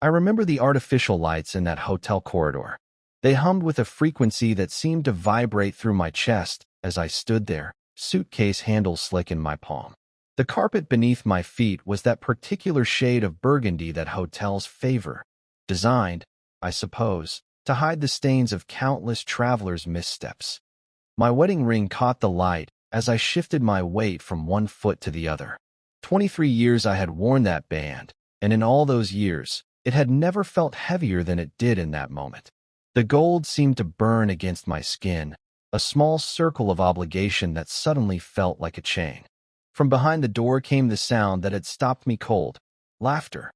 I remember the artificial lights in that hotel corridor. They hummed with a frequency that seemed to vibrate through my chest as I stood there, suitcase handle slick in my palm. The carpet beneath my feet was that particular shade of burgundy that hotels favor, designed, I suppose, to hide the stains of countless travelers' missteps. My wedding ring caught the light as I shifted my weight from one foot to the other. 23 years I had worn that band, and in all those years, it had never felt heavier than it did in that moment. The gold seemed to burn against my skin, a small circle of obligation that suddenly felt like a chain. From behind the door came the sound that had stopped me cold. Laughter.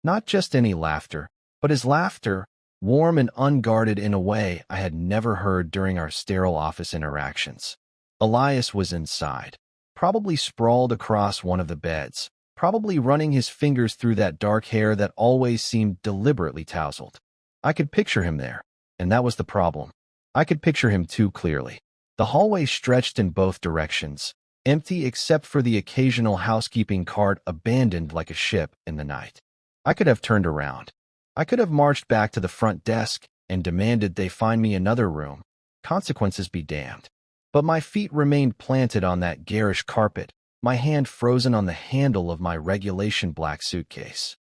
Not just any laughter, but his laughter, warm and unguarded in a way I had never heard during our sterile office interactions. Elias was inside, probably sprawled across one of the beds, probably running his fingers through that dark hair that always seemed deliberately tousled. I could picture him there, and that was the problem. I could picture him too clearly. The hallway stretched in both directions, empty except for the occasional housekeeping cart abandoned like a ship in the night. I could have turned around. I could have marched back to the front desk and demanded they find me another room. Consequences be damned. But my feet remained planted on that garish carpet, my hand frozen on the handle of my regulation black suitcase.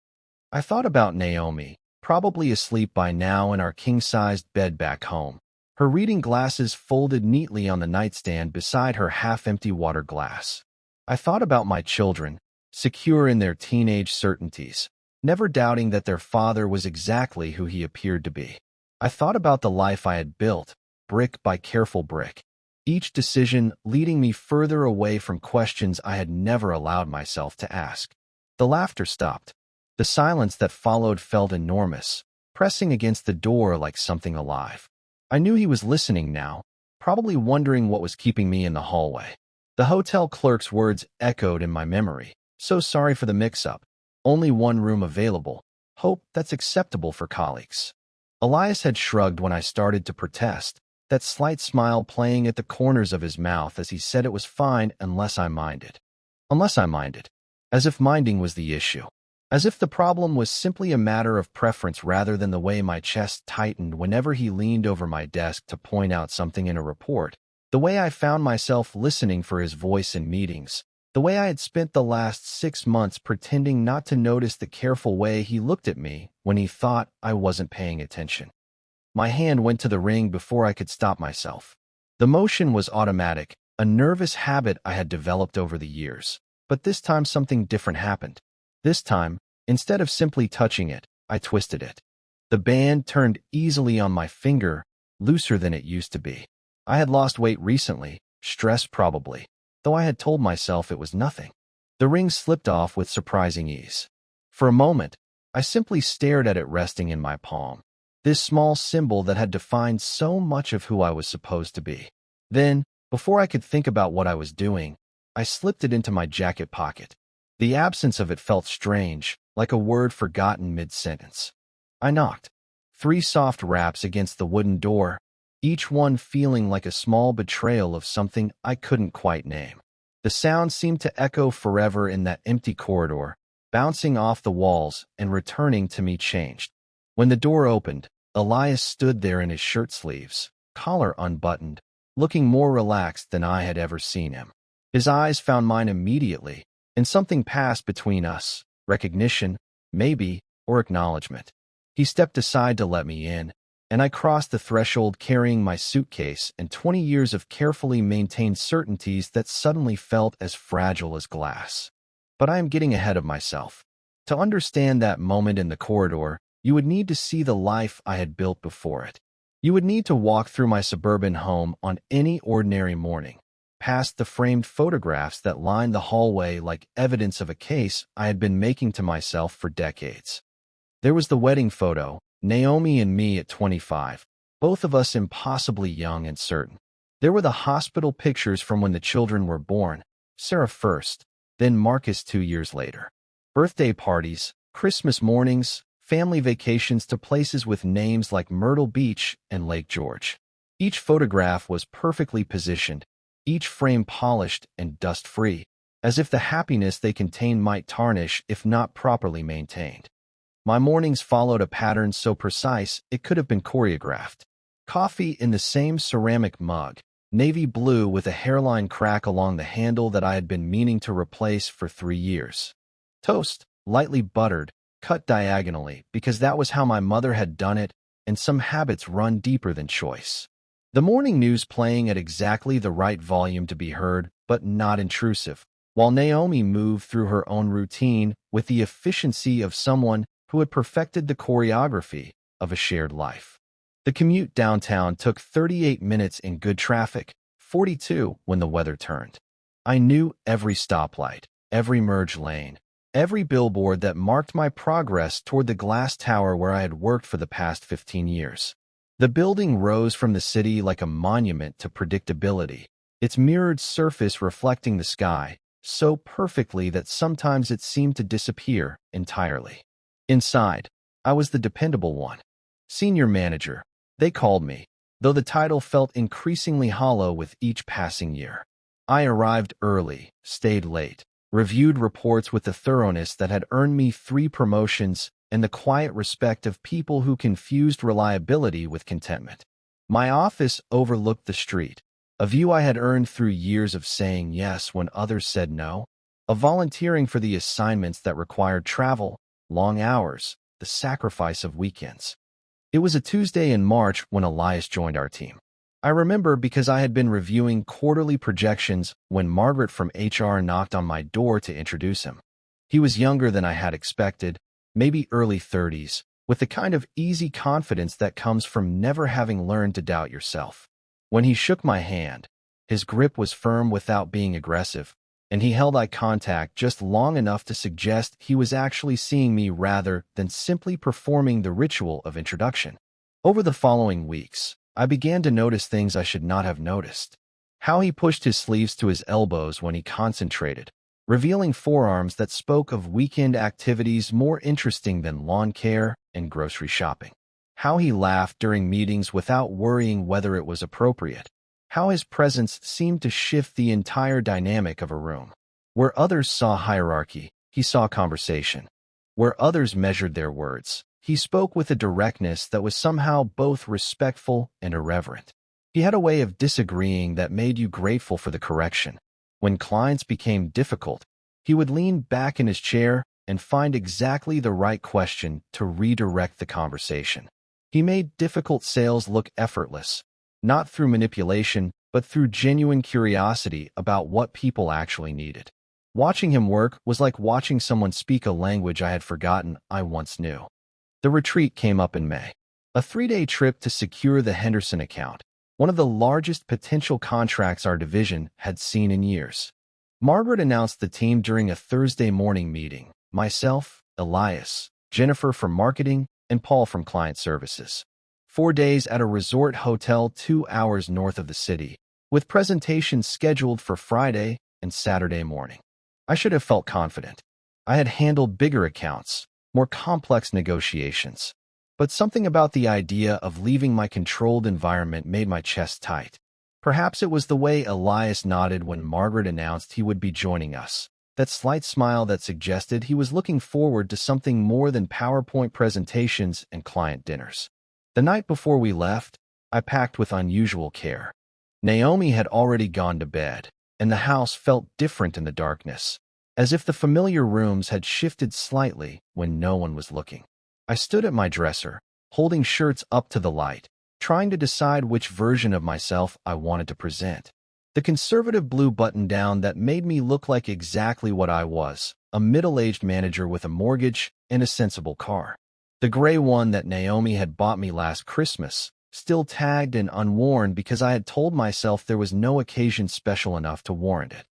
I thought about Naomi, probably asleep by now in our king-sized bed back home, her reading glasses folded neatly on the nightstand beside her half-empty water glass. I thought about my children, secure in their teenage certainties, never doubting that their father was exactly who he appeared to be. I thought about the life I had built, brick by careful brick, each decision leading me further away from questions I had never allowed myself to ask. The laughter stopped. The silence that followed felt enormous, pressing against the door like something alive. I knew he was listening now, probably wondering what was keeping me in the hallway. The hotel clerk's words echoed in my memory. So sorry for the mix-up. Only one room available. Hope that's acceptable for colleagues. Elias had shrugged when I started to protest, that slight smile playing at the corners of his mouth as he said it was fine unless I minded. Unless I minded. As if minding was the issue. As if the problem was simply a matter of preference rather than the way my chest tightened whenever he leaned over my desk to point out something in a report, the way I found myself listening for his voice in meetings, the way I had spent the last 6 months pretending not to notice the careful way he looked at me when he thought I wasn't paying attention. My hand went to the ring before I could stop myself. The motion was automatic, a nervous habit I had developed over the years. But this time something different happened. This time, instead of simply touching it, I twisted it. The band turned easily on my finger, looser than it used to be. I had lost weight recently, stress probably, though I had told myself it was nothing. The ring slipped off with surprising ease. For a moment, I simply stared at it resting in my palm, this small symbol that had defined so much of who I was supposed to be. Then, before I could think about what I was doing, I slipped it into my jacket pocket. The absence of it felt strange, like a word forgotten mid-sentence. I knocked. 3 soft raps against the wooden door, each one feeling like a small betrayal of something I couldn't quite name. The sound seemed to echo forever in that empty corridor, bouncing off the walls and returning to me changed. When the door opened, Elias stood there in his shirt sleeves, collar unbuttoned, looking more relaxed than I had ever seen him. His eyes found mine immediately, and something passed between us, recognition, maybe, or acknowledgement. He stepped aside to let me in, and I crossed the threshold carrying my suitcase and 20 years of carefully maintained certainties that suddenly felt as fragile as glass. But I am getting ahead of myself. To understand that moment in the corridor, you would need to see the life I had built before it. You would need to walk through my suburban home on any ordinary morning, past the framed photographs that lined the hallway like evidence of a case I had been making to myself for decades. There was the wedding photo, Naomi and me at 25, both of us impossibly young and certain. There were the hospital pictures from when the children were born, Sarah first, then Marcus 2 years later. Birthday parties, Christmas mornings, family vacations to places with names like Myrtle Beach and Lake George. Each photograph was perfectly positioned, each frame polished and dust-free, as if the happiness they contained might tarnish if not properly maintained. My mornings followed a pattern so precise it could have been choreographed. Coffee in the same ceramic mug, navy blue with a hairline crack along the handle that I had been meaning to replace for 3 years. Toast, lightly buttered, cut diagonally because that was how my mother had done it, and some habits run deeper than choice. The morning news playing at exactly the right volume to be heard, but not intrusive, while Naomi moved through her own routine with the efficiency of someone who had perfected the choreography of a shared life. The commute downtown took 38 minutes in good traffic, 42 when the weather turned. I knew every stoplight, every merge lane, every billboard that marked my progress toward the glass tower where I had worked for the past 15 years. The building rose from the city like a monument to predictability, its mirrored surface reflecting the sky so perfectly that sometimes it seemed to disappear entirely. Inside, I was the dependable one. Senior manager, they called me, though the title felt increasingly hollow with each passing year. I arrived early, stayed late, reviewed reports with the thoroughness that had earned me 3 promotions and the quiet respect of people who confused reliability with contentment. My office overlooked the street, a view I had earned through years of saying yes when others said no, of volunteering for the assignments that required travel, long hours, the sacrifice of weekends. It was a Tuesday in March when Elias joined our team. I remember because I had been reviewing quarterly projections when Margaret from HR knocked on my door to introduce him. He was younger than I had expected, maybe early 30s, with the kind of easy confidence that comes from never having learned to doubt yourself. When he shook my hand, his grip was firm without being aggressive, and he held eye contact just long enough to suggest he was actually seeing me rather than simply performing the ritual of introduction. Over the following weeks, I began to notice things I should not have noticed. How he pushed his sleeves to his elbows when he concentrated, revealing forearms that spoke of weekend activities more interesting than lawn care and grocery shopping. How he laughed during meetings without worrying whether it was appropriate. How his presence seemed to shift the entire dynamic of a room. Where others saw hierarchy, he saw conversation. Where others measured their words, he spoke with a directness that was somehow both respectful and irreverent. He had a way of disagreeing that made you grateful for the correction. When clients became difficult, he would lean back in his chair and find exactly the right question to redirect the conversation. He made difficult sales look effortless, not through manipulation, but through genuine curiosity about what people actually needed. Watching him work was like watching someone speak a language I had forgotten I once knew. The retreat came up in May. A 3-day trip to secure the Henderson account, one of the largest potential contracts our division had seen in years. Margaret announced the team during a Thursday morning meeting. Myself, Elias, Jennifer from marketing, and Paul from client services. 4 days at a resort hotel 2 hours north of the city, with presentations scheduled for Friday and Saturday morning. I should have felt confident. I had handled bigger accounts, more complex negotiations. But something about the idea of leaving my controlled environment made my chest tight. Perhaps it was the way Elias nodded when Margaret announced he would be joining us, that slight smile that suggested he was looking forward to something more than PowerPoint presentations and client dinners. The night before we left, I packed with unusual care. Naomi had already gone to bed, and the house felt different in the darkness, as if the familiar rooms had shifted slightly when no one was looking. I stood at my dresser, holding shirts up to the light, trying to decide which version of myself I wanted to present. The conservative blue button-down that made me look like exactly what I was, a middle-aged manager with a mortgage and a sensible car. The gray one that Naomi had bought me last Christmas, still tagged and unworn because I had told myself there was no occasion special enough to warrant it.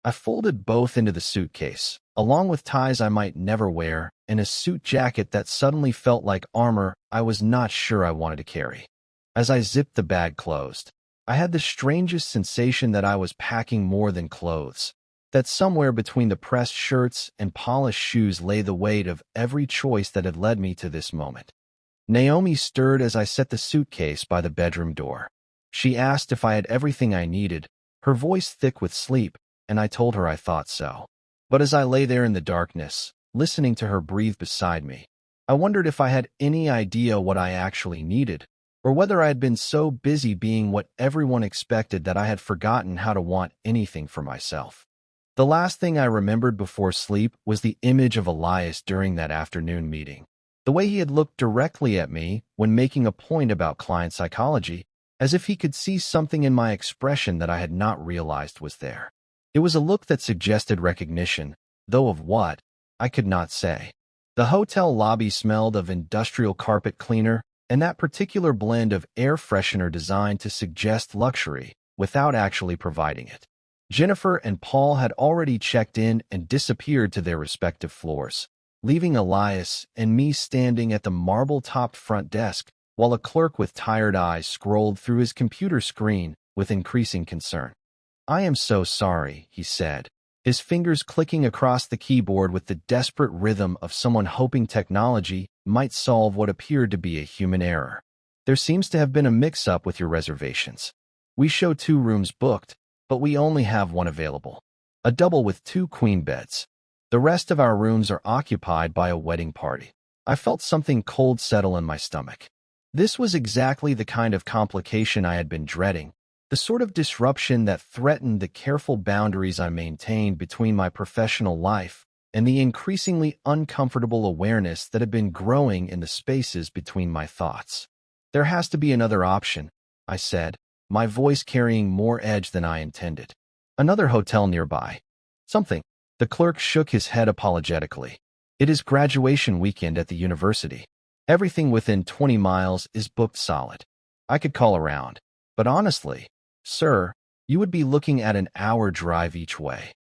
I folded both into the suitcase, along with ties I might never wear and a suit jacket that suddenly felt like armor I was not sure I wanted to carry. As I zipped the bag closed, I had the strangest sensation that I was packing more than clothes, that somewhere between the pressed shirts and polished shoes lay the weight of every choice that had led me to this moment. Naomi stirred as I set the suitcase by the bedroom door. She asked if I had everything I needed, her voice thick with sleep, and I told her I thought so. But as I lay there in the darkness, listening to her breathe beside me, I wondered if I had any idea what I actually needed, or whether I had been so busy being what everyone expected that I had forgotten how to want anything for myself. The last thing I remembered before sleep was the image of Elias during that afternoon meeting. The way he had looked directly at me when making a point about client psychology, as if he could see something in my expression that I had not realized was there. It was a look that suggested recognition, though of what, I could not say. The hotel lobby smelled of industrial carpet cleaner and that particular blend of air freshener designed to suggest luxury without actually providing it. Jennifer and Paul had already checked in and disappeared to their respective floors, leaving Elias and me standing at the marble-topped front desk while a clerk with tired eyes scrolled through his computer screen with increasing concern. "I am so sorry," he said, his fingers clicking across the keyboard with the desperate rhythm of someone hoping technology might solve what appeared to be a human error. "There seems to have been a mix-up with your reservations. We show 2 rooms booked, but we only have 1 available. A double with 2 queen beds. The rest of our rooms are occupied by a wedding party." I felt something cold settle in my stomach. This was exactly the kind of complication I had been dreading, the sort of disruption that threatened the careful boundaries I maintained between my professional life and the increasingly uncomfortable awareness that had been growing in the spaces between my thoughts. "There has to be another option," I said, my voice carrying more edge than I intended. "Another hotel nearby. Something." The clerk shook his head apologetically. "It is graduation weekend at the university. Everything within 20 miles is booked solid. I could call around, but honestly, sir, you would be looking at an hour drive each way."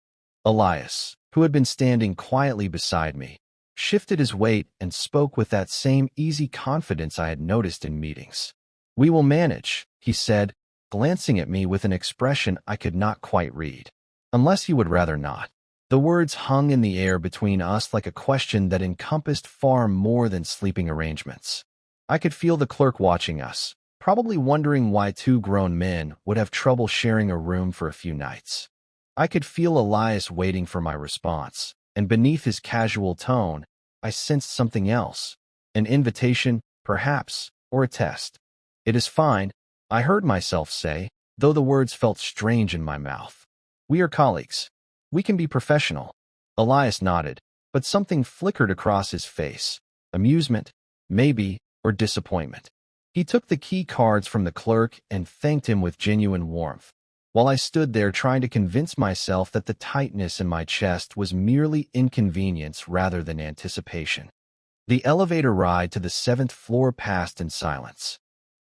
Elias, who had been standing quietly beside me, shifted his weight and spoke with that same easy confidence I had noticed in meetings. "We will manage," he said, glancing at me with an expression I could not quite read. "Unless you would rather not." The words hung in the air between us like a question that encompassed far more than sleeping arrangements. I could feel the clerk watching us, probably wondering why 2 grown men would have trouble sharing a room for a few nights. I could feel Elias waiting for my response, and beneath his casual tone, I sensed something else. An invitation, perhaps, or a test. "It is fine," I heard myself say, though the words felt strange in my mouth. "We are colleagues. We can be professional." Elias nodded, but something flickered across his face. Amusement, maybe, or disappointment. He took the key cards from the clerk and thanked him with genuine warmth, while I stood there trying to convince myself that the tightness in my chest was merely inconvenience rather than anticipation. The elevator ride to the 7th floor passed in silence.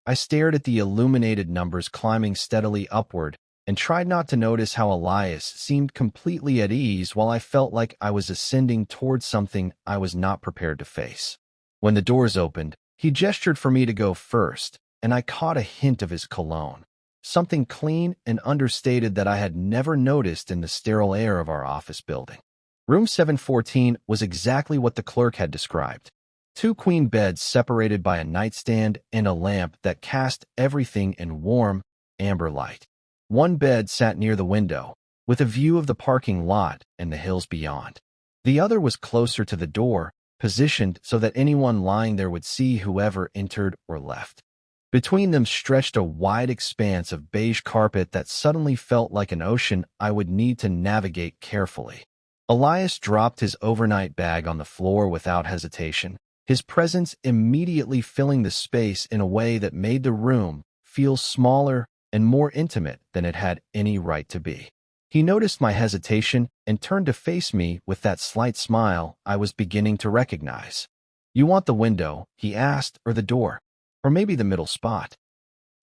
I stared at the illuminated numbers climbing steadily upward and tried not to notice how Elias seemed completely at ease while I felt like I was ascending towards something I was not prepared to face. When the doors opened, he gestured for me to go first, and I caught a hint of his cologne, something clean and understated that I had never noticed in the sterile air of our office building. Room 714 was exactly what the clerk had described. 2 queen beds separated by a nightstand and a lamp that cast everything in warm, amber light. 1 bed sat near the window, with a view of the parking lot and the hills beyond. The other was closer to the door, positioned so that anyone lying there would see whoever entered or left. Between them stretched a wide expanse of beige carpet that suddenly felt like an ocean I would need to navigate carefully. Elias dropped his overnight bag on the floor without hesitation, his presence immediately filling the space in a way that made the room feel smaller and more intimate than it had any right to be. He noticed my hesitation and turned to face me with that slight smile I was beginning to recognize. "You want the window," he asked, "or the door? Or maybe the middle spot?"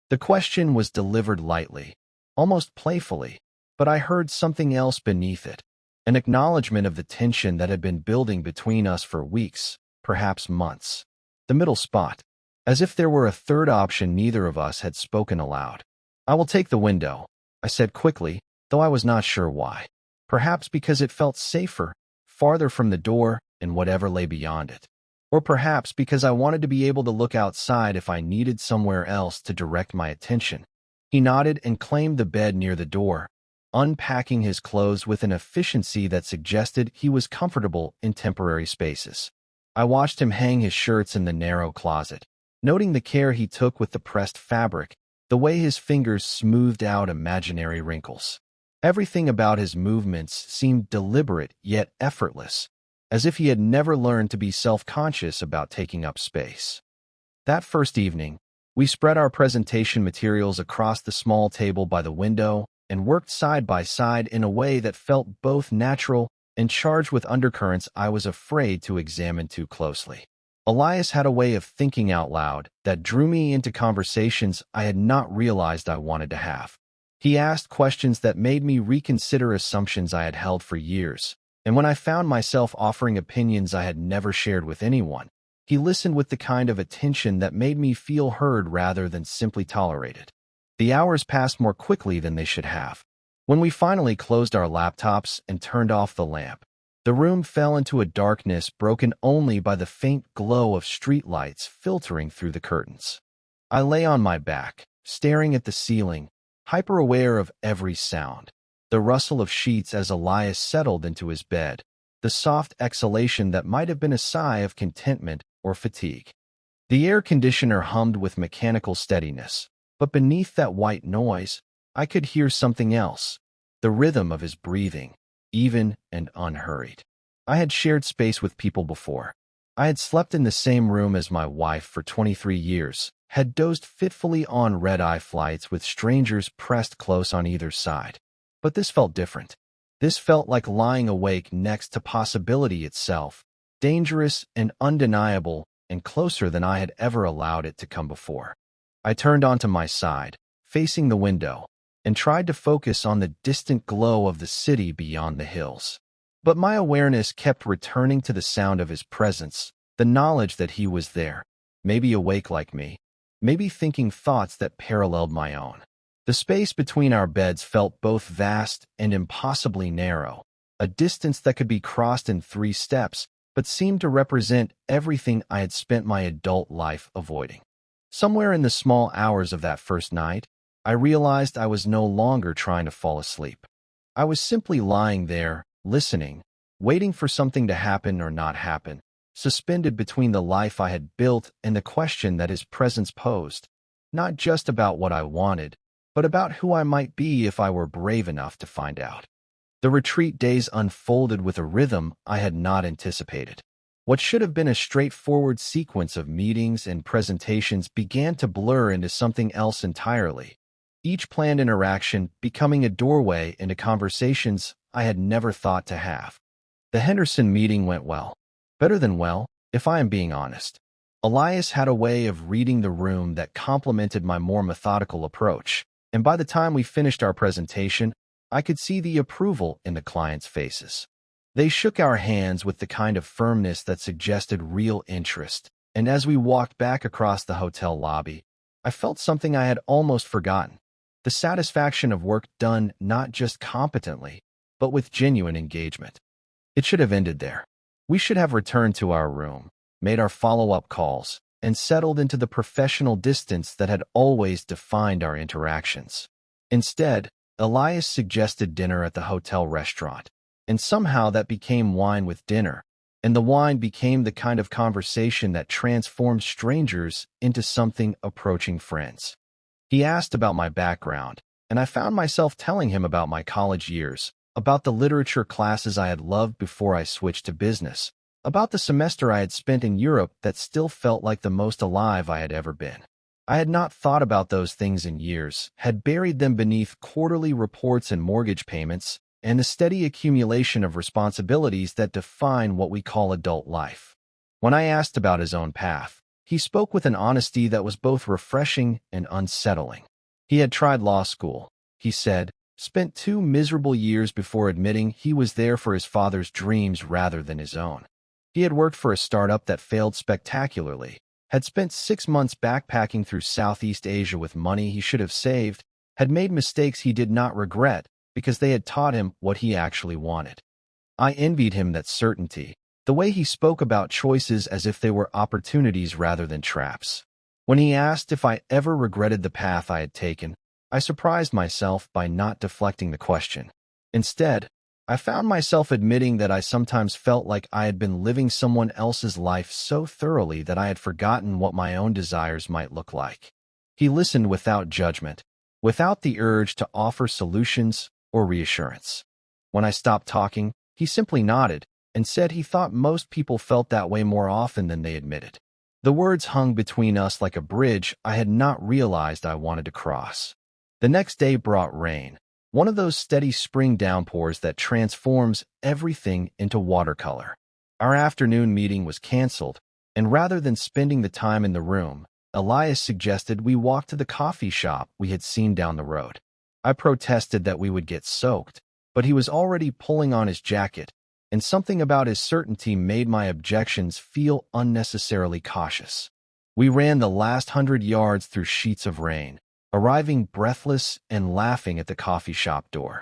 The question was delivered lightly, almost playfully, but I heard something else beneath it, an acknowledgement of the tension that had been building between us for weeks, perhaps months. The middle spot. As if there were a third option neither of us had spoken aloud. "I will take the window," I said quickly, though I was not sure why. Perhaps because it felt safer, farther from the door and whatever lay beyond it. Or perhaps because I wanted to be able to look outside if I needed somewhere else to direct my attention. He nodded and claimed the bed near the door, unpacking his clothes with an efficiency that suggested he was comfortable in temporary spaces. I watched him hang his shirts in the narrow closet, noting the care he took with the pressed fabric, the way his fingers smoothed out imaginary wrinkles. Everything about his movements seemed deliberate yet effortless, as if he had never learned to be self-conscious about taking up space. That first evening, we spread our presentation materials across the small table by the window and worked side by side in a way that felt both natural and charged with undercurrents I was afraid to examine too closely. Elias had a way of thinking out loud that drew me into conversations I had not realized I wanted to have. He asked questions that made me reconsider assumptions I had held for years, and when I found myself offering opinions I had never shared with anyone, he listened with the kind of attention that made me feel heard rather than simply tolerated. The hours passed more quickly than they should have. When we finally closed our laptops and turned off the lamp, the room fell into a darkness broken only by the faint glow of streetlights filtering through the curtains. I lay on my back, staring at the ceiling, hyper-aware of every sound. The rustle of sheets as Elias settled into his bed, the soft exhalation that might have been a sigh of contentment or fatigue. The air conditioner hummed with mechanical steadiness, but beneath that white noise, I could hear something else, the rhythm of his breathing, even and unhurried. I had shared space with people before. I had slept in the same room as my wife for 23 years, had dozed fitfully on red-eye flights with strangers pressed close on either side. But this felt different. This felt like lying awake next to possibility itself, dangerous and undeniable and closer than I had ever allowed it to come before. I turned onto my side, facing the window, and tried to focus on the distant glow of the city beyond the hills. But my awareness kept returning to the sound of his presence, the knowledge that he was there, maybe awake like me, maybe thinking thoughts that paralleled my own. The space between our beds felt both vast and impossibly narrow, a distance that could be crossed in 3 steps, but seemed to represent everything I had spent my adult life avoiding. Somewhere in the small hours of that first night, I realized I was no longer trying to fall asleep. I was simply lying there, listening, waiting for something to happen or not happen, suspended between the life I had built and the question that his presence posed, not just about what I wanted, but about who I might be if I were brave enough to find out. The retreat days unfolded with a rhythm I had not anticipated. What should have been a straightforward sequence of meetings and presentations began to blur into something else entirely, each planned interaction becoming a doorway into conversations I had never thought to have. The Henderson meeting went well. Better than well, if I am being honest. Elias had a way of reading the room that complemented my more methodical approach, and by the time we finished our presentation, I could see the approval in the clients' faces. They shook our hands with the kind of firmness that suggested real interest, and as we walked back across the hotel lobby, I felt something I had almost forgotten, the satisfaction of work done not just competently, but with genuine engagement. It should have ended there. We should have returned to our room, made our follow-up calls, and settled into the professional distance that had always defined our interactions. Instead, Elias suggested dinner at the hotel restaurant, and somehow that became wine with dinner, and the wine became the kind of conversation that transformed strangers into something approaching friends. He asked about my background, and I found myself telling him about my college years, about the literature classes I had loved before I switched to business, about the semester I had spent in Europe that still felt like the most alive I had ever been. I had not thought about those things in years, had buried them beneath quarterly reports and mortgage payments, and the steady accumulation of responsibilities that define what we call adult life. When I asked about his own path, he spoke with an honesty that was both refreshing and unsettling. He had tried law school, he said, spent 2 miserable years before admitting he was there for his father's dreams rather than his own. He had worked for a startup that failed spectacularly, had spent 6 months backpacking through Southeast Asia with money he should have saved, had made mistakes he did not regret because they had taught him what he actually wanted. I envied him that certainty, the way he spoke about choices as if they were opportunities rather than traps. When he asked if I ever regretted the path I had taken, I surprised myself by not deflecting the question. Instead, I found myself admitting that I sometimes felt like I had been living someone else's life so thoroughly that I had forgotten what my own desires might look like. He listened without judgment, without the urge to offer solutions or reassurance. When I stopped talking, he simply nodded and said he thought most people felt that way more often than they admitted. The words hung between us like a bridge I had not realized I wanted to cross. The next day brought rain, one of those steady spring downpours that transforms everything into watercolor. Our afternoon meeting was canceled, and rather than spending the time in the room, Elias suggested we walk to the coffee shop we had seen down the road. I protested that we would get soaked, but he was already pulling on his jacket, and something about his certainty made my objections feel unnecessarily cautious. We ran the last 100 yards through sheets of rain, arriving breathless and laughing at the coffee shop door.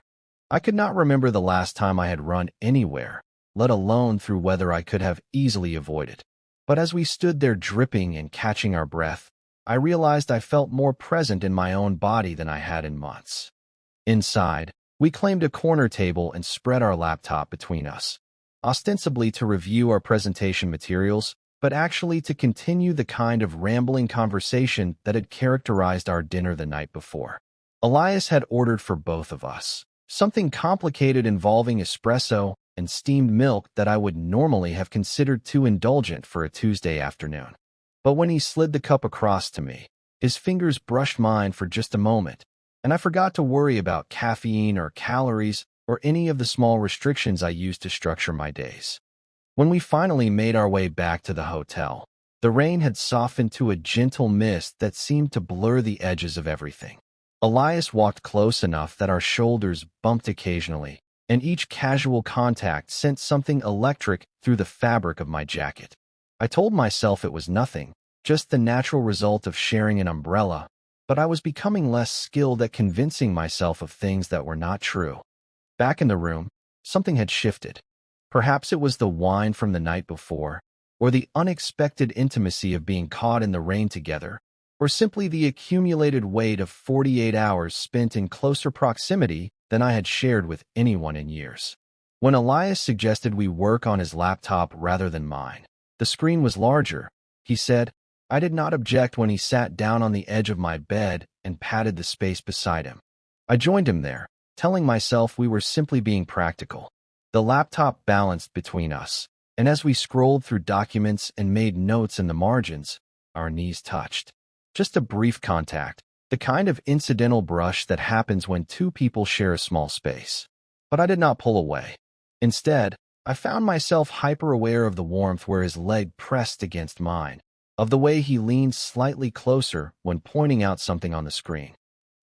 I could not remember the last time I had run anywhere, let alone through weather I could have easily avoided. But as we stood there dripping and catching our breath, I realized I felt more present in my own body than I had in months. Inside, we claimed a corner table and spread our laptop between us, ostensibly to review our presentation materials, but actually to continue the kind of rambling conversation that had characterized our dinner the night before. Elias had ordered for both of us, something complicated involving espresso and steamed milk that I would normally have considered too indulgent for a Tuesday afternoon. But when he slid the cup across to me, his fingers brushed mine for just a moment, and I forgot to worry about caffeine or calories or any of the small restrictions I used to structure my days. When we finally made our way back to the hotel, the rain had softened to a gentle mist that seemed to blur the edges of everything. Elias walked close enough that our shoulders bumped occasionally, and each casual contact sent something electric through the fabric of my jacket. I told myself it was nothing, just the natural result of sharing an umbrella, but I was becoming less skilled at convincing myself of things that were not true. Back in the room, something had shifted. Perhaps it was the wine from the night before, or the unexpected intimacy of being caught in the rain together, or simply the accumulated weight of 48 hours spent in closer proximity than I had shared with anyone in years. When Elias suggested we work on his laptop rather than mine, the screen was larger, he said. I did not object when he sat down on the edge of my bed and patted the space beside him. I joined him there, telling myself we were simply being practical. The laptop balanced between us, and as we scrolled through documents and made notes in the margins, our knees touched. Just a brief contact, the kind of incidental brush that happens when two people share a small space. But I did not pull away. Instead, I found myself hyper-aware of the warmth where his leg pressed against mine, of the way he leaned slightly closer when pointing out something on the screen.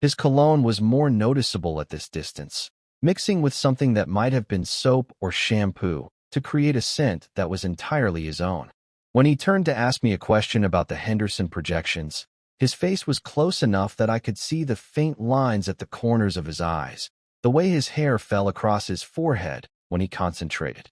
His cologne was more noticeable at this distance, mixing with something that might have been soap or shampoo to create a scent that was entirely his own. When he turned to ask me a question about the Henderson projections, his face was close enough that I could see the faint lines at the corners of his eyes, the way his hair fell across his forehead when he concentrated.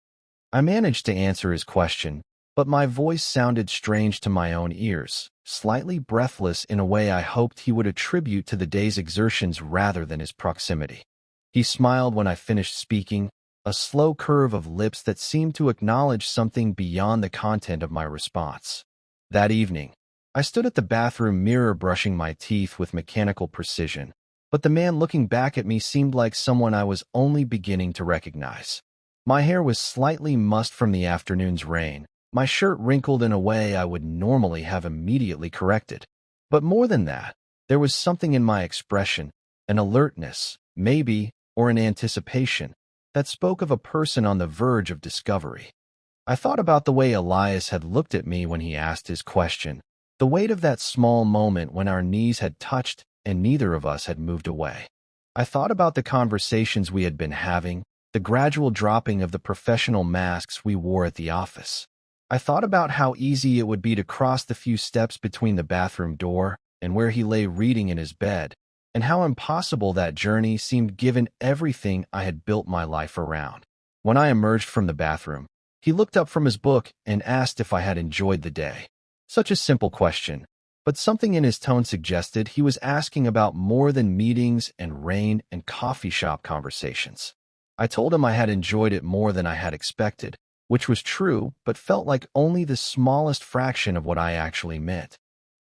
I managed to answer his question, but my voice sounded strange to my own ears, slightly breathless in a way I hoped he would attribute to the day's exertions rather than his proximity. He smiled when I finished speaking, a slow curve of lips that seemed to acknowledge something beyond the content of my response. That evening, I stood at the bathroom mirror brushing my teeth with mechanical precision, but the man looking back at me seemed like someone I was only beginning to recognize. My hair was slightly mussed from the afternoon's rain, my shirt wrinkled in a way I would normally have immediately corrected. But more than that, there was something in my expression, an alertness, maybe, or an anticipation, that spoke of a person on the verge of discovery. I thought about the way Elias had looked at me when he asked his question, the weight of that small moment when our knees had touched and neither of us had moved away. I thought about the conversations we had been having, the gradual dropping of the professional masks we wore at the office. I thought about how easy it would be to cross the few steps between the bathroom door and where he lay reading in his bed, and how impossible that journey seemed given everything I had built my life around. When I emerged from the bathroom, he looked up from his book and asked if I had enjoyed the day. Such a simple question, but something in his tone suggested he was asking about more than meetings and rain and coffee shop conversations. I told him I had enjoyed it more than I had expected, which was true, but felt like only the smallest fraction of what I actually meant.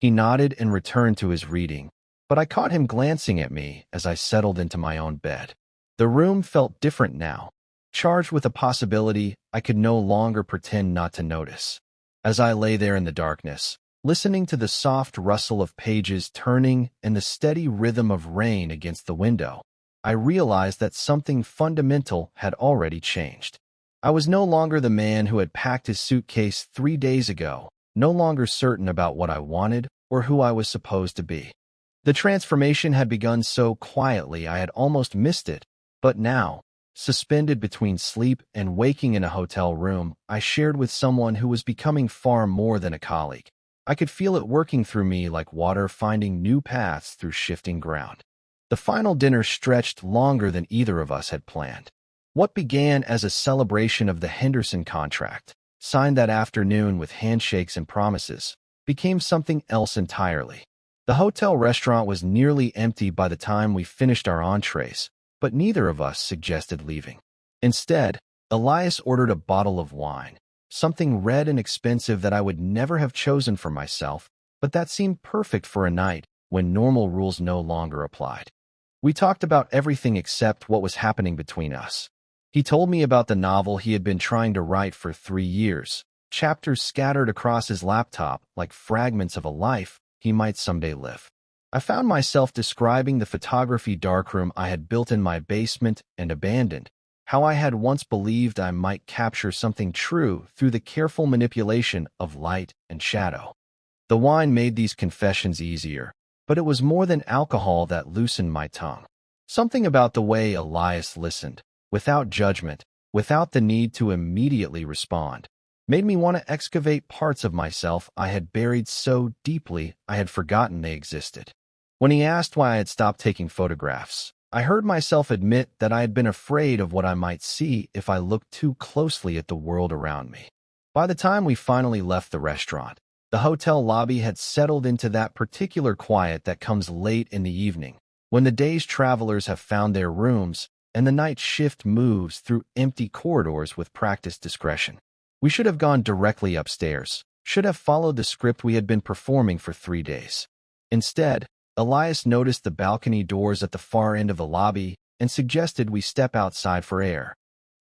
He nodded and returned to his reading, but I caught him glancing at me as I settled into my own bed. The room felt different now, charged with a possibility I could no longer pretend not to notice. As I lay there in the darkness, listening to the soft rustle of pages turning and the steady rhythm of rain against the window, I realized that something fundamental had already changed. I was no longer the man who had packed his suitcase 3 days ago, no longer certain about what I wanted or who I was supposed to be. The transformation had begun so quietly I had almost missed it, but now, suspended between sleep and waking in a hotel room I shared with someone who was becoming far more than a colleague, I could feel it working through me like water finding new paths through shifting ground. The final dinner stretched longer than either of us had planned. What began as a celebration of the Henderson contract, signed that afternoon with handshakes and promises, became something else entirely. The hotel restaurant was nearly empty by the time we finished our entrees, but neither of us suggested leaving. Instead, Elias ordered a bottle of wine, something red and expensive that I would never have chosen for myself, but that seemed perfect for a night when normal rules no longer applied. We talked about everything except what was happening between us. He told me about the novel he had been trying to write for 3 years, chapters scattered across his laptop like fragments of a life he might someday live. I found myself describing the photography darkroom I had built in my basement and abandoned, how I had once believed I might capture something true through the careful manipulation of light and shadow. The wine made these confessions easier, but it was more than alcohol that loosened my tongue. Something about the way Elias listened, without judgment, without the need to immediately respond, made me want to excavate parts of myself I had buried so deeply I had forgotten they existed. When he asked why I had stopped taking photographs, I heard myself admit that I had been afraid of what I might see if I looked too closely at the world around me. By the time we finally left the restaurant, the hotel lobby had settled into that particular quiet that comes late in the evening, when the day's travelers have found their rooms and the night shift moves through empty corridors with practiced discretion. We should have gone directly upstairs, should have followed the script we had been performing for 3 days. Instead, Elias noticed the balcony doors at the far end of the lobby and suggested we step outside for air.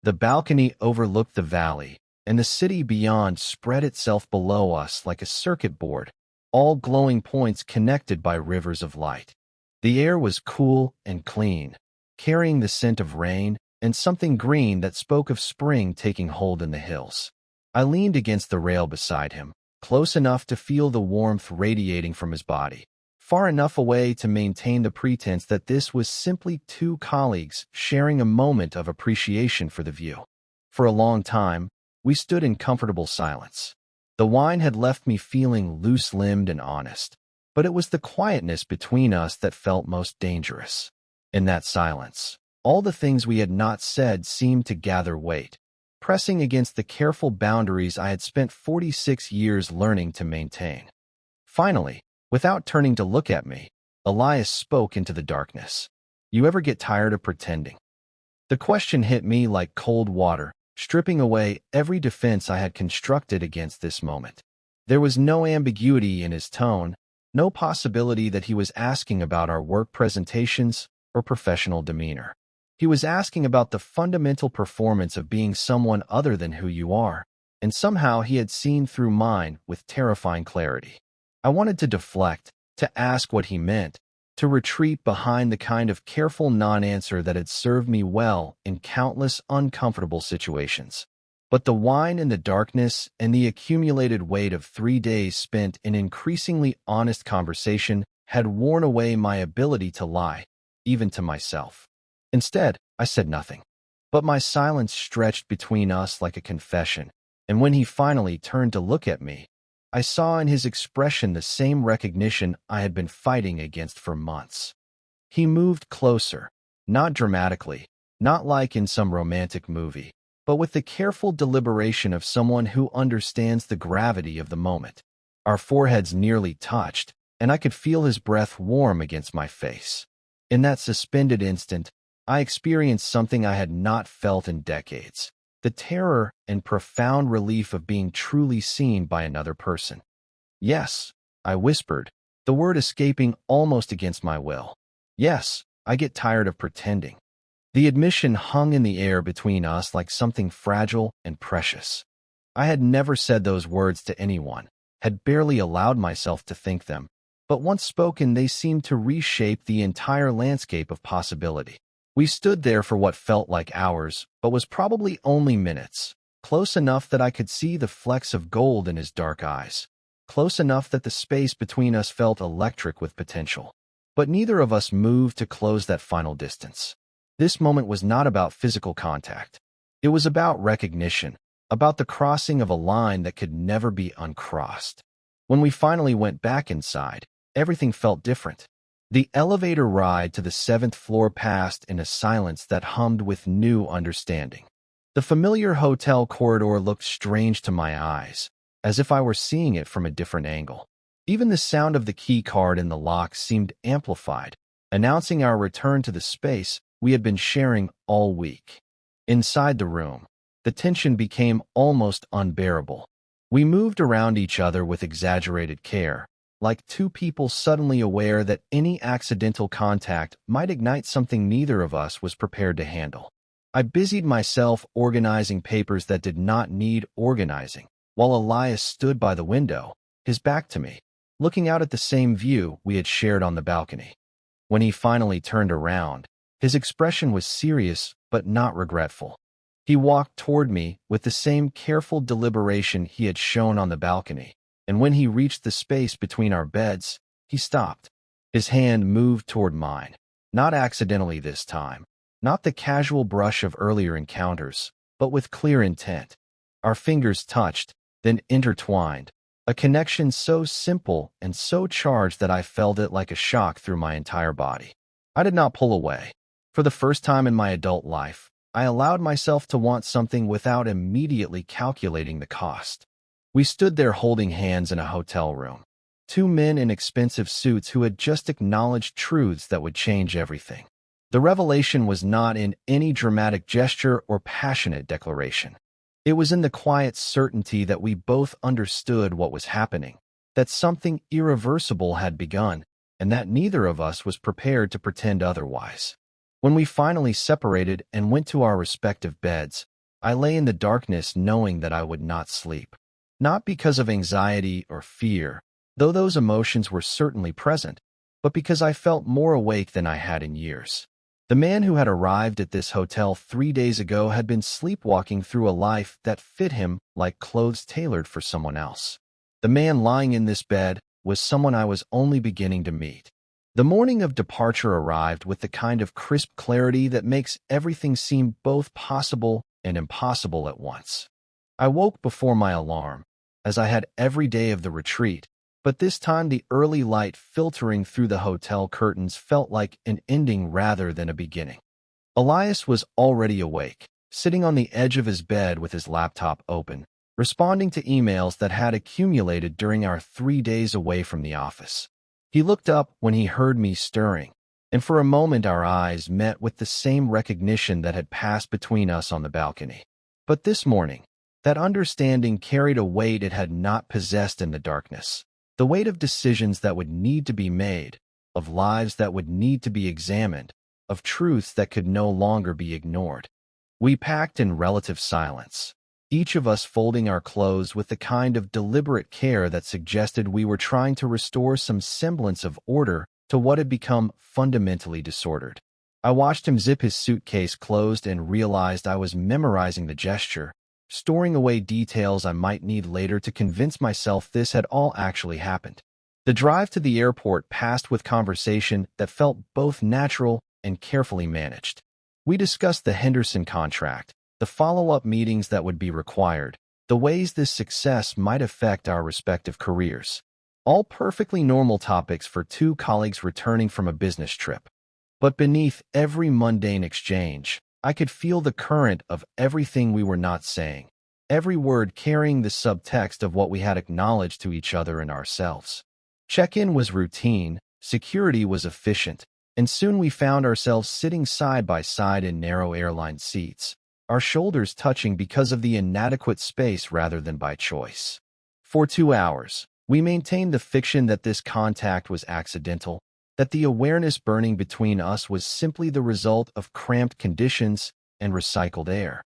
The balcony overlooked the valley, and the city beyond spread itself below us like a circuit board, all glowing points connected by rivers of light. The air was cool and clean, carrying the scent of rain and something green that spoke of spring taking hold in the hills. I leaned against the rail beside him, close enough to feel the warmth radiating from his body, far enough away to maintain the pretense that this was simply two colleagues sharing a moment of appreciation for the view. For a long time, we stood in comfortable silence. The wine had left me feeling loose-limbed and honest, but it was the quietness between us that felt most dangerous. In that silence, all the things we had not said seemed to gather weight, pressing against the careful boundaries I had spent 46 years learning to maintain. Finally, without turning to look at me, Elias spoke into the darkness. "You ever get tired of pretending?" The question hit me like cold water, stripping away every defense I had constructed against this moment. There was no ambiguity in his tone, no possibility that he was asking about our work presentations or professional demeanor. He was asking about the fundamental performance of being someone other than who you are, and somehow he had seen through mine with terrifying clarity. I wanted to deflect, to ask what he meant, to retreat behind the kind of careful non-answer that had served me well in countless uncomfortable situations. But the wine and the darkness and the accumulated weight of 3 days spent in increasingly honest conversation had worn away my ability to lie, even to myself. Instead, I said nothing. But my silence stretched between us like a confession, and when he finally turned to look at me, I saw in his expression the same recognition I had been fighting against for months. He moved closer, not dramatically, not like in some romantic movie, but with the careful deliberation of someone who understands the gravity of the moment. Our foreheads nearly touched, and I could feel his breath warm against my face. In that suspended instant, I experienced something I had not felt in decades: the terror and profound relief of being truly seen by another person. Yes, I whispered, the word escaping almost against my will. Yes, I get tired of pretending. The admission hung in the air between us like something fragile and precious. I had never said those words to anyone, had barely allowed myself to think them, but once spoken they seemed to reshape the entire landscape of possibility. We stood there for what felt like hours, but was probably only minutes, close enough that I could see the flecks of gold in his dark eyes, close enough that the space between us felt electric with potential. But neither of us moved to close that final distance. This moment was not about physical contact. It was about recognition, about the crossing of a line that could never be uncrossed. When we finally went back inside, everything felt different. The elevator ride to the 7th floor passed in a silence that hummed with new understanding. The familiar hotel corridor looked strange to my eyes, as if I were seeing it from a different angle. Even the sound of the key card in the lock seemed amplified, announcing our return to the space we had been sharing all week. Inside the room, the tension became almost unbearable. We moved around each other with exaggerated care, like two people suddenly aware that any accidental contact might ignite something neither of us was prepared to handle. I busied myself organizing papers that did not need organizing, while Elias stood by the window, his back to me, looking out at the same view we had shared on the balcony. When he finally turned around, his expression was serious but not regretful. He walked toward me with the same careful deliberation he had shown on the balcony, and when he reached the space between our beds, he stopped. His hand moved toward mine, not accidentally this time, not the casual brush of earlier encounters, but with clear intent. Our fingers touched, then intertwined, a connection so simple and so charged that I felt it like a shock through my entire body. I did not pull away. For the first time in my adult life, I allowed myself to want something without immediately calculating the cost. We stood there holding hands in a hotel room, two men in expensive suits who had just acknowledged truths that would change everything. The revelation was not in any dramatic gesture or passionate declaration. It was in the quiet certainty that we both understood what was happening, that something irreversible had begun, and that neither of us was prepared to pretend otherwise. When we finally separated and went to our respective beds, I lay in the darkness knowing that I would not sleep. Not because of anxiety or fear, though those emotions were certainly present, but because I felt more awake than I had in years. The man who had arrived at this hotel 3 days ago had been sleepwalking through a life that fit him like clothes tailored for someone else. The man lying in this bed was someone I was only beginning to meet. The morning of departure arrived with the kind of crisp clarity that makes everything seem both possible and impossible at once. I woke before my alarm, as I had every day of the retreat, but this time the early light filtering through the hotel curtains felt like an ending rather than a beginning. Elias was already awake, sitting on the edge of his bed with his laptop open, responding to emails that had accumulated during our 3 days away from the office. He looked up when he heard me stirring, and for a moment our eyes met with the same recognition that had passed between us on the balcony. But this morning, that understanding carried a weight it had not possessed in the darkness, the weight of decisions that would need to be made, of lives that would need to be examined, of truths that could no longer be ignored. We packed in relative silence, each of us folding our clothes with the kind of deliberate care that suggested we were trying to restore some semblance of order to what had become fundamentally disordered. I watched him zip his suitcase closed and realized I was memorizing the gesture, storing away details I might need later to convince myself this had all actually happened. The drive to the airport passed with conversation that felt both natural and carefully managed. We discussed the Henderson contract, the follow-up meetings that would be required, the ways this success might affect our respective careers. All perfectly normal topics for two colleagues returning from a business trip. But beneath every mundane exchange, I could feel the current of everything we were not saying, every word carrying the subtext of what we had acknowledged to each other and ourselves. Check-in was routine, security was efficient, and soon we found ourselves sitting side by side in narrow airline seats, our shoulders touching because of the inadequate space rather than by choice. For 2 hours, we maintained the fiction that this contact was accidental, that the awareness burning between us was simply the result of cramped conditions and recycled air.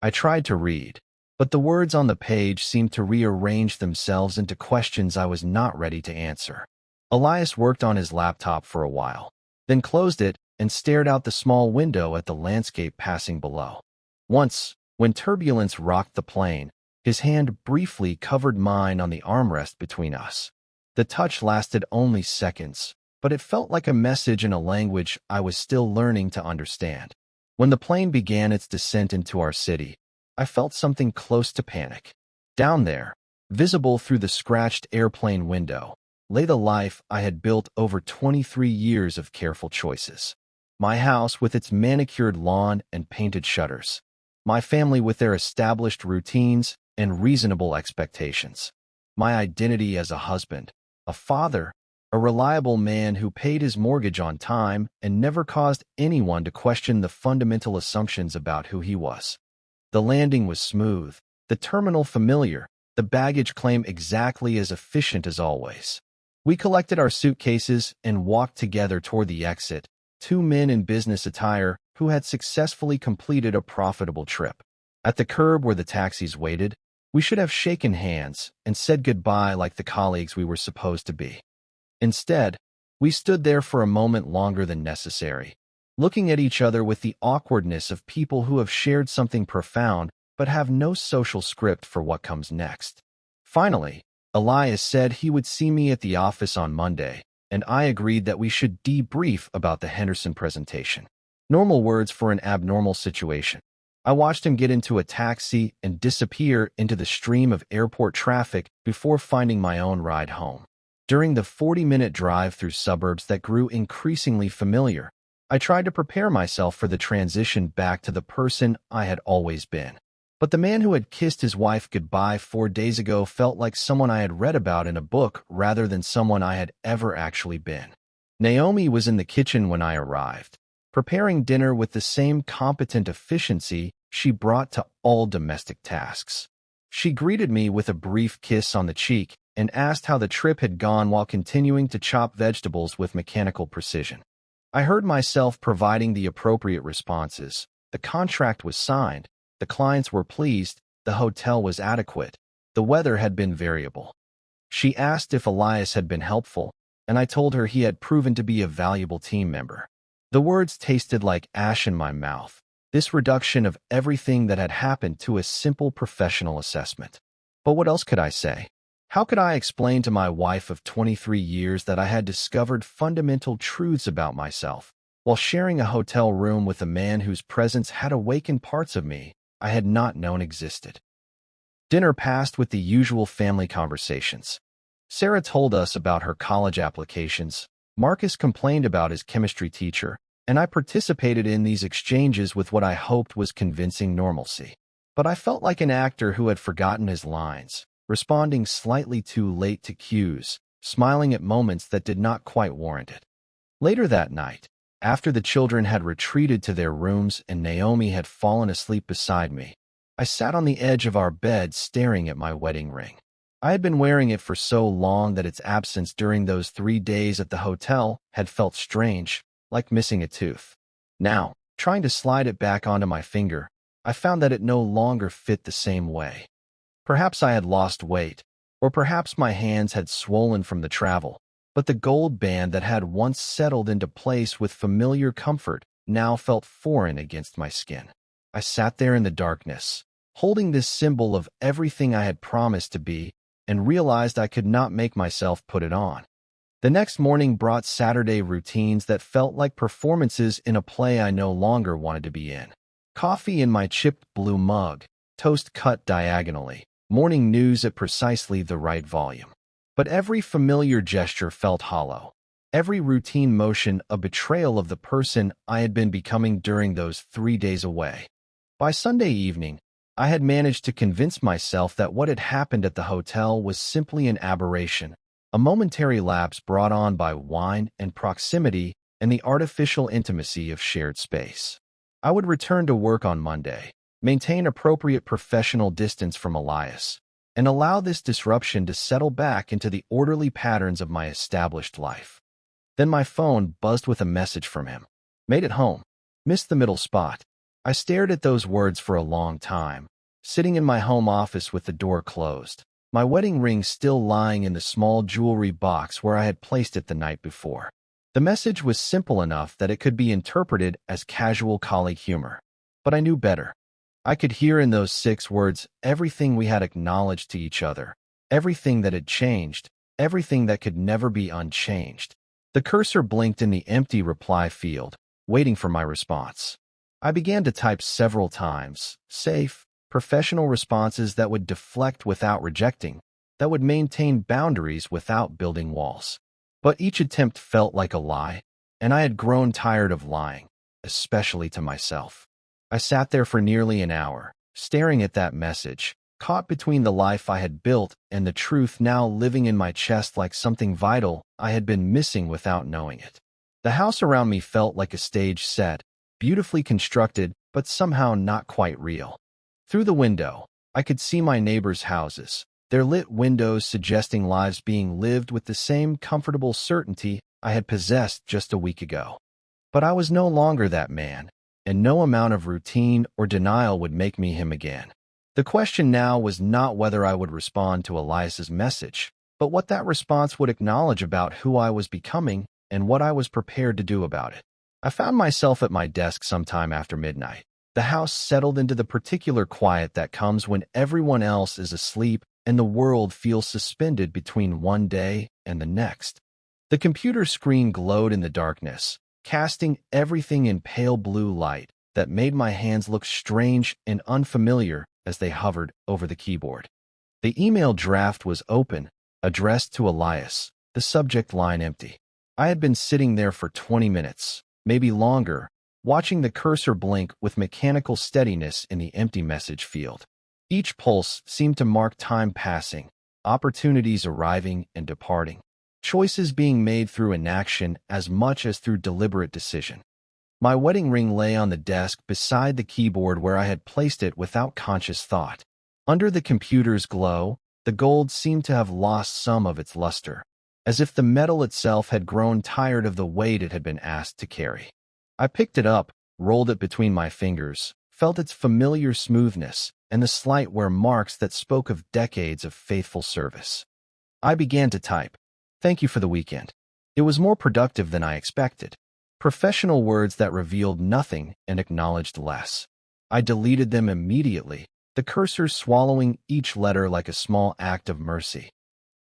I tried to read, but the words on the page seemed to rearrange themselves into questions I was not ready to answer. Elias worked on his laptop for a while, then closed it and stared out the small window at the landscape passing below. Once, when turbulence rocked the plane, his hand briefly covered mine on the armrest between us. The touch lasted only seconds, but it felt like a message in a language I was still learning to understand. When the plane began its descent into our city, I felt something close to panic. Down there, visible through the scratched airplane window, lay the life I had built over 23 years of careful choices. My house with its manicured lawn and painted shutters. My family with their established routines and reasonable expectations. My identity as a husband, a father, a reliable man who paid his mortgage on time and never caused anyone to question the fundamental assumptions about who he was. The landing was smooth, the terminal familiar, the baggage claim exactly as efficient as always. We collected our suitcases and walked together toward the exit, two men in business attire who had successfully completed a profitable trip. At the curb where the taxis waited, we should have shaken hands and said goodbye like the colleagues we were supposed to be. Instead, we stood there for a moment longer than necessary, looking at each other with the awkwardness of people who have shared something profound but have no social script for what comes next. Finally, Elias said he would see me at the office on Monday, and I agreed that we should debrief about the Henderson presentation. Normal words for an abnormal situation. I watched him get into a taxi and disappear into the stream of airport traffic before finding my own ride home. During the 40-minute drive through suburbs that grew increasingly familiar, I tried to prepare myself for the transition back to the person I had always been. But the man who had kissed his wife goodbye 4 days ago felt like someone I had read about in a book rather than someone I had ever actually been. Naomi was in the kitchen when I arrived, preparing dinner with the same competent efficiency she brought to all domestic tasks. She greeted me with a brief kiss on the cheek and asked how the trip had gone while continuing to chop vegetables with mechanical precision. I heard myself providing the appropriate responses. The contract was signed, the clients were pleased, the hotel was adequate, the weather had been variable. She asked if Elias had been helpful, and I told her he had proven to be a valuable team member. The words tasted like ash in my mouth, this reduction of everything that had happened to a simple professional assessment. But what else could I say? How could I explain to my wife of 23 years that I had discovered fundamental truths about myself, while sharing a hotel room with a man whose presence had awakened parts of me I had not known existed? Dinner passed with the usual family conversations. Sarah told us about her college applications, Marcus complained about his chemistry teacher, and I participated in these exchanges with what I hoped was convincing normalcy. But I felt like an actor who had forgotten his lines, responding slightly too late to cues, smiling at moments that did not quite warrant it. Later that night, after the children had retreated to their rooms and Naomi had fallen asleep beside me, I sat on the edge of our bed staring at my wedding ring. I had been wearing it for so long that its absence during those 3 days at the hotel had felt strange, like missing a tooth. Now, trying to slide it back onto my finger, I found that it no longer fit the same way. Perhaps I had lost weight, or perhaps my hands had swollen from the travel, but the gold band that had once settled into place with familiar comfort now felt foreign against my skin. I sat there in the darkness, holding this symbol of everything I had promised to be, and realized I could not make myself put it on. The next morning brought Saturday routines that felt like performances in a play I no longer wanted to be in. Coffee in my chipped blue mug, toast cut diagonally, morning news at precisely the right volume. But every familiar gesture felt hollow, every routine motion a betrayal of the person I had been becoming during those 3 days away. By Sunday evening, I had managed to convince myself that what had happened at the hotel was simply an aberration, a momentary lapse brought on by wine and proximity and the artificial intimacy of shared space. I would return to work on Monday, maintain appropriate professional distance from Elias, and allow this disruption to settle back into the orderly patterns of my established life. Then my phone buzzed with a message from him. Made it home. Missed the middle spot. I stared at those words for a long time, sitting in my home office with the door closed, my wedding ring still lying in the small jewelry box where I had placed it the night before. The message was simple enough that it could be interpreted as casual colleague humor. But I knew better. I could hear in those 6 words everything we had acknowledged to each other, everything that had changed, everything that could never be unchanged. The cursor blinked in the empty reply field, waiting for my response. I began to type several times, safe, professional responses that would deflect without rejecting, that would maintain boundaries without building walls. But each attempt felt like a lie, and I had grown tired of lying, especially to myself. I sat there for nearly an hour, staring at that message, caught between the life I had built and the truth now living in my chest like something vital I had been missing without knowing it. The house around me felt like a stage set, beautifully constructed, but somehow not quite real. Through the window, I could see my neighbors' houses, their lit windows suggesting lives being lived with the same comfortable certainty I had possessed just a week ago. But I was no longer that man, and no amount of routine or denial would make me him again. The question now was not whether I would respond to Elias's message, but what that response would acknowledge about who I was becoming and what I was prepared to do about it. I found myself at my desk sometime after midnight. The house settled into the particular quiet that comes when everyone else is asleep and the world feels suspended between one day and the next. The computer screen glowed in the darkness, casting everything in pale blue light that made my hands look strange and unfamiliar as they hovered over the keyboard. The email draft was open, addressed to Elias, the subject line empty. I had been sitting there for 20 minutes, maybe longer, watching the cursor blink with mechanical steadiness in the empty message field. Each pulse seemed to mark time passing, opportunities arriving and departing, choices being made through inaction as much as through deliberate decision. My wedding ring lay on the desk beside the keyboard where I had placed it without conscious thought. Under the computer's glow, the gold seemed to have lost some of its luster, as if the metal itself had grown tired of the weight it had been asked to carry. I picked it up, rolled it between my fingers, felt its familiar smoothness and the slight wear marks that spoke of decades of faithful service. I began to type, "Thank you for the weekend." It was more productive than I expected. Professional words that revealed nothing and acknowledged less. I deleted them immediately, the cursor swallowing each letter like a small act of mercy.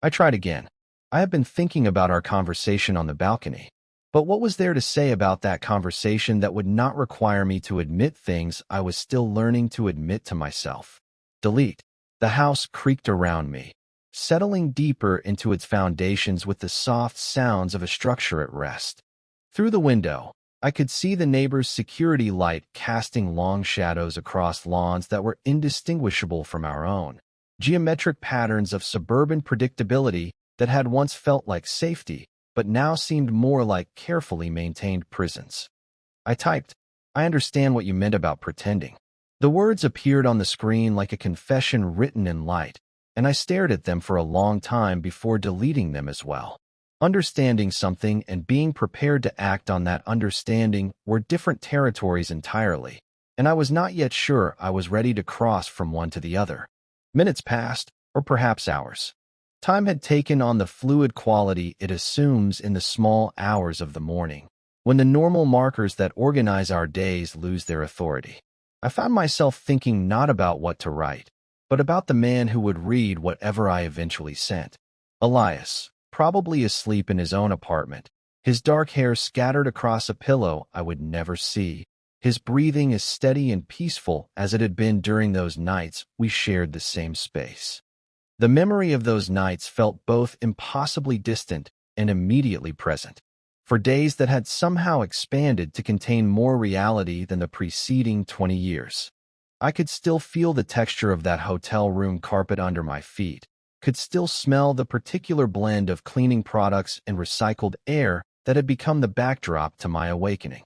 I tried again. I have been thinking about our conversation on the balcony. But what was there to say about that conversation that would not require me to admit things I was still learning to admit to myself? Delete. The house creaked around me, settling deeper into its foundations with the soft sounds of a structure at rest. Through the window, I could see the neighbor's security light casting long shadows across lawns that were indistinguishable from our own, geometric patterns of suburban predictability that had once felt like safety, but now seemed more like carefully maintained prisons. I typed, "I understand what you meant about pretending." The words appeared on the screen like a confession written in light, and I stared at them for a long time before deleting them as well. Understanding something and being prepared to act on that understanding were different territories entirely, and I was not yet sure I was ready to cross from one to the other. Minutes passed, or perhaps hours. Time had taken on the fluid quality it assumes in the small hours of the morning, when the normal markers that organize our days lose their authority. I found myself thinking not about what to write, but about the man who would read whatever I eventually sent. Elias, probably asleep in his own apartment, his dark hair scattered across a pillow I would never see, his breathing as steady and peaceful as it had been during those nights we shared the same space. The memory of those nights felt both impossibly distant and immediately present, for days that had somehow expanded to contain more reality than the preceding 20 years. I could still feel the texture of that hotel room carpet under my feet, could still smell the particular blend of cleaning products and recycled air that had become the backdrop to my awakening.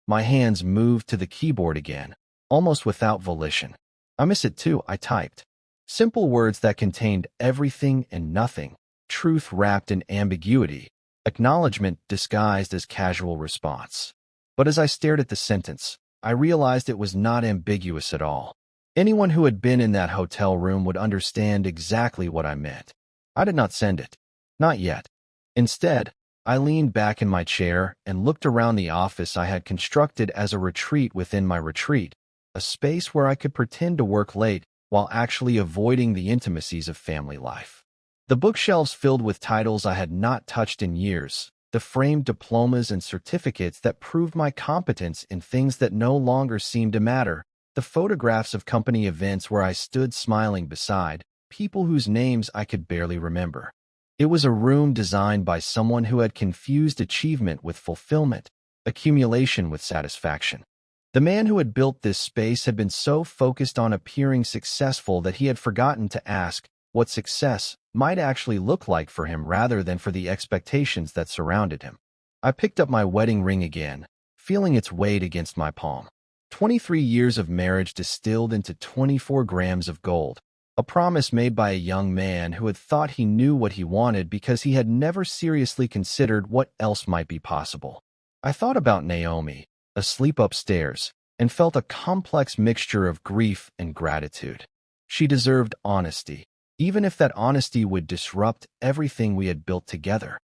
My hands moved to the keyboard again, almost without volition. "I miss it too," I typed. Simple words that contained everything and nothing, truth wrapped in ambiguity, acknowledgement disguised as casual response. But as I stared at the sentence, I realized it was not ambiguous at all. Anyone who had been in that hotel room would understand exactly what I meant. I did not send it. Not yet. Instead, I leaned back in my chair and looked around the office I had constructed as a retreat within my retreat, a space where I could pretend to work late while actually avoiding the intimacies of family life. The bookshelves filled with titles I had not touched in years, the framed diplomas and certificates that proved my competence in things that no longer seemed to matter, the photographs of company events where I stood smiling beside people whose names I could barely remember. It was a room designed by someone who had confused achievement with fulfillment, accumulation with satisfaction. The man who had built this space had been so focused on appearing successful that he had forgotten to ask what success might actually look like for him rather than for the expectations that surrounded him. I picked up my wedding ring again, feeling its weight against my palm. 23 years of marriage distilled into 24 grams of gold, a promise made by a young man who had thought he knew what he wanted because he had never seriously considered what else might be possible. I thought about Naomi, asleep upstairs, and felt a complex mixture of grief and gratitude. She deserved honesty, even if that honesty would disrupt everything we had built together.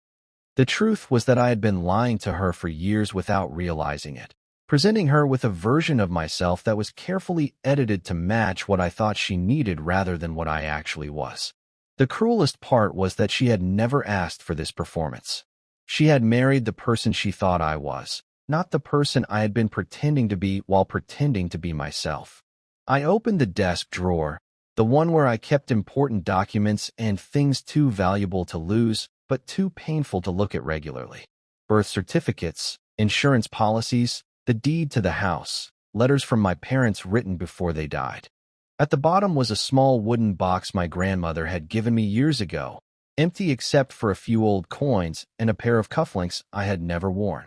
The truth was that I had been lying to her for years without realizing it, presenting her with a version of myself that was carefully edited to match what I thought she needed rather than what I actually was. The cruelest part was that she had never asked for this performance. She had married the person she thought I was, not the person I had been pretending to be while pretending to be myself. I opened the desk drawer, the one where I kept important documents and things too valuable to lose, but too painful to look at regularly. Birth certificates, insurance policies, the deed to the house, letters from my parents written before they died. At the bottom was a small wooden box my grandmother had given me years ago, empty except for a few old coins and a pair of cufflinks I had never worn.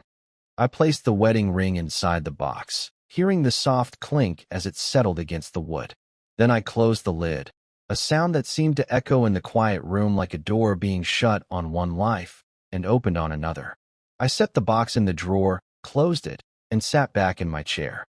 I placed the wedding ring inside the box, hearing the soft clink as it settled against the wood. Then I closed the lid, a sound that seemed to echo in the quiet room like a door being shut on one life and opened on another. I set the box in the drawer, closed it, and sat back in my chair.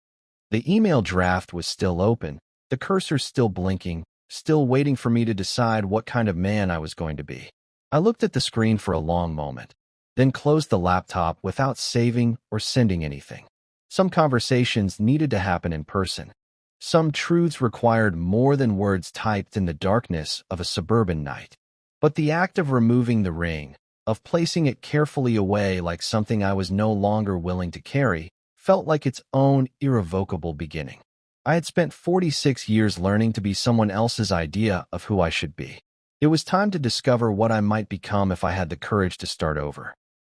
The email draft was still open, the cursor still blinking, still waiting for me to decide what kind of man I was going to be. I looked at the screen for a long moment, then closed the laptop without saving or sending anything. Some conversations needed to happen in person. Some truths required more than words typed in the darkness of a suburban night. But the act of removing the ring, of placing it carefully away like something I was no longer willing to carry, felt like its own irrevocable beginning. I had spent 46 years learning to be someone else's idea of who I should be. It was time to discover what I might become if I had the courage to start over.